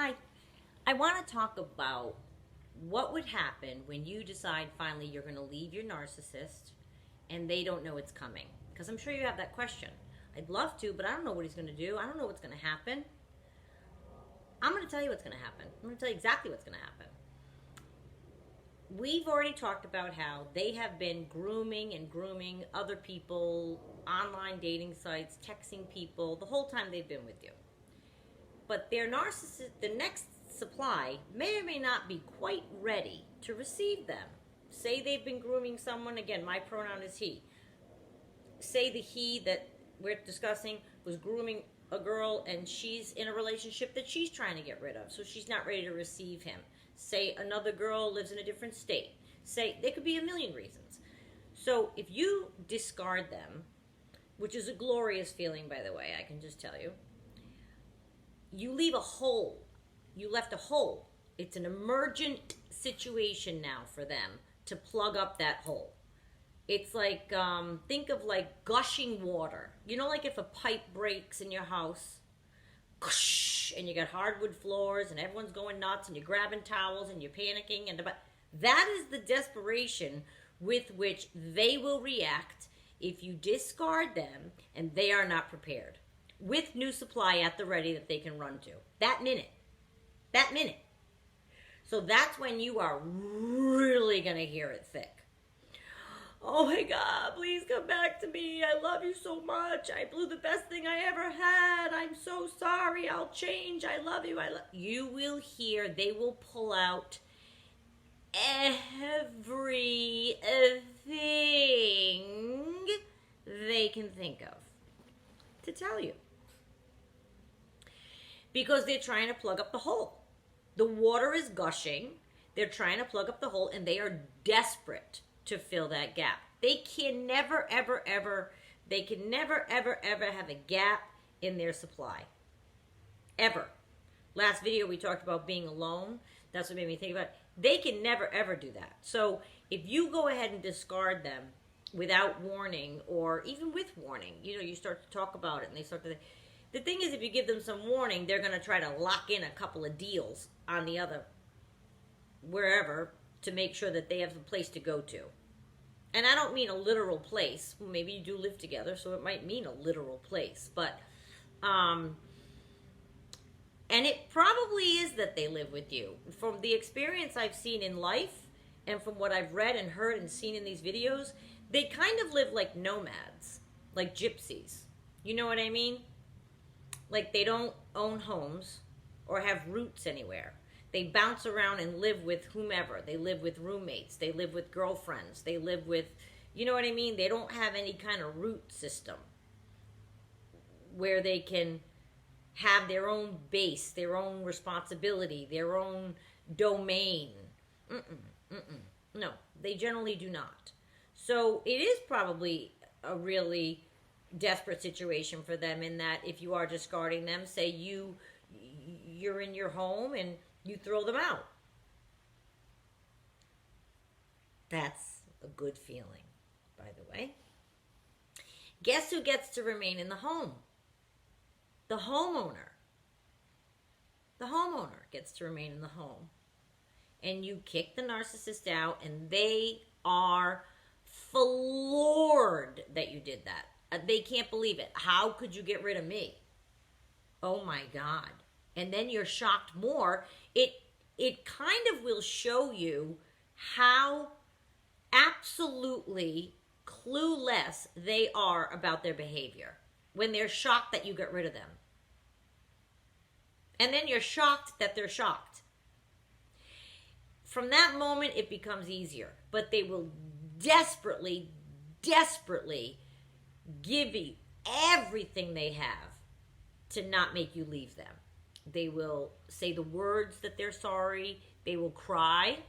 Hi. I want to talk about what would happen when you decide finally you're going to leave your narcissist and they don't know it's coming. Because I'm sure you have that question. I'd love to, but I don't know what he's going to do. I don't know what's going to happen. I'm going to tell you what's going to happen. I'm going to tell you exactly what's going to happen. We've already talked about how they have been grooming other people, online dating sites, texting people, the whole time they've been with you. But their narcissist, the next supply may or may not be quite ready to receive them. Say they've been grooming someone, again, my pronoun is he. Say the he that we're discussing was grooming a girl and she's in a relationship that she's trying to get rid of, so she's not ready to receive him. Say another girl lives in a different state. Say, there could be a million reasons. So if you discard them, which is a glorious feeling, by the way, I can just tell you, you leave a hole. You left a hole. It's an emergent situation now for them to plug up that hole. It's like, think of like gushing water. You know, like if a pipe breaks in your house, and you got hardwood floors and everyone's going nuts and you're grabbing towels and you're panicking. That is the desperation with which they will react if you discard them and they are not prepared, with new supply at the ready that they can run to. That minute. So that's when you are really going to hear it thick. Oh my God, please come back to me. I love you so much. I blew the best thing I ever had. I'm so sorry. I'll change. I love you. You will hear, they will pull out everything they can think of to tell you. Because they're trying to plug up the hole. The water is gushing. They're trying to plug up the hole, and they are desperate to fill that gap. They can never, ever have a gap in their supply. Ever. Last video we talked about being alone. That's what made me think about it. They can never, ever do that. So if you go ahead and discard them without warning, or even with warning, you start to talk about it and they start to... The thing is, if you give them some warning, they're going to try to lock in a couple of deals on the other, wherever, to make sure that they have a place to go to. And I don't mean a literal place. Well, maybe you do live together, so it might mean a literal place. But, and it probably is that they live with you. From the experience I've seen in life, and from what I've read and heard and seen in these videos, they kind of live like nomads, like gypsies. You know what I mean? Like they don't own homes or have roots anywhere. They bounce around and live with whomever. They live with roommates. They live with girlfriends. They live with, you know what I mean? They don't have any kind of root system where they can have their own base, their own responsibility, their own domain. No, they generally do not. So it is probably a really desperate situation for them, in that if you are discarding them, say you're in your home and you throw them out. That's a good feeling, by the way. Guess who gets to remain in the home? The homeowner. The homeowner gets to remain in the home. And you kick the narcissist out, and they are floored that you did that. They can't believe it. How could you get rid of me? Oh my God. And then you're shocked more. It kind of will show you how absolutely clueless they are about their behavior when they're shocked that you got rid of them. And then you're shocked that they're shocked. From that moment, it becomes easier. But they will desperately give you everything they have to not make you leave them. They will say the words that they're sorry. They will cry.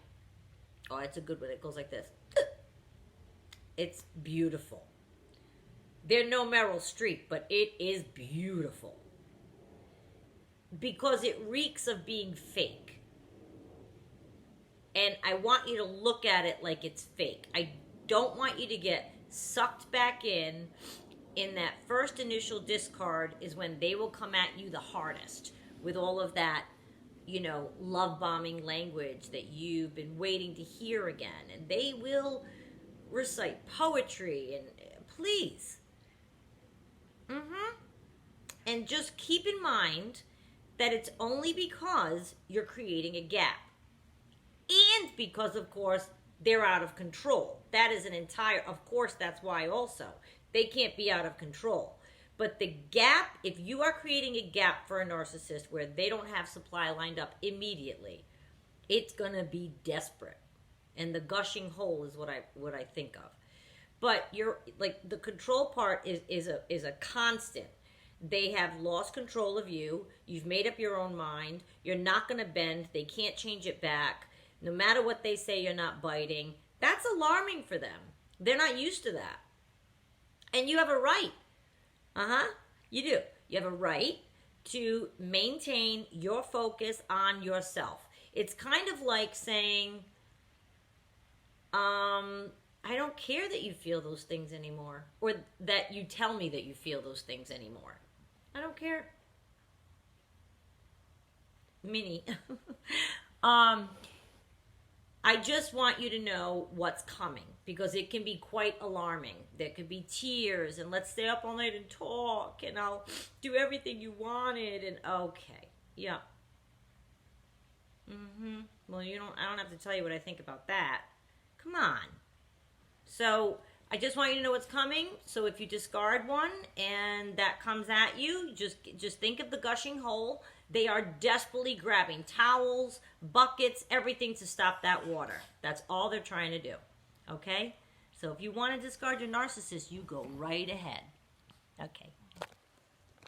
Oh, it's a good one. It goes like this. It's beautiful. They're no Meryl Streep, but it is beautiful. Because it reeks of being fake. And I want you to look at it like it's fake. I don't want you to get sucked back in that first initial discard is when they will come at you the hardest with all of that love bombing language that you've been waiting to hear again. And they will recite poetry and please. And just keep in mind that it's only because you're creating a gap. And because, of course, they're out of control. That is of course, that's why also. They can't be out of control. But the gap, if you are creating a gap for a narcissist where they don't have supply lined up immediately, it's going to be desperate. And the gushing hole is what I think of. But you're like the control part is a constant. They have lost control of you. You've made up your own mind. You're not going to bend. They can't change it back. No matter what they say, you're not biting. That's alarming for them. They're not used to that. And you have a right. You do. You have a right to maintain your focus on yourself. It's kind of like saying, I don't care that you feel those things anymore, or that you tell me that you feel those things anymore. I don't care. Minnie. I just want you to know what's coming, because it can be quite alarming. There could be tears, and let's stay up all night and talk, and I'll do everything you wanted, and okay. Yeah. Well, I don't have to tell you what I think about that. Come on. So I just want you to know what's coming. So if you discard one and that comes at you, just think of the gushing hole. They are desperately grabbing towels, buckets, everything to stop that water. That's all they're trying to do. Okay? So if you want to discard your narcissist, you go right ahead. Okay.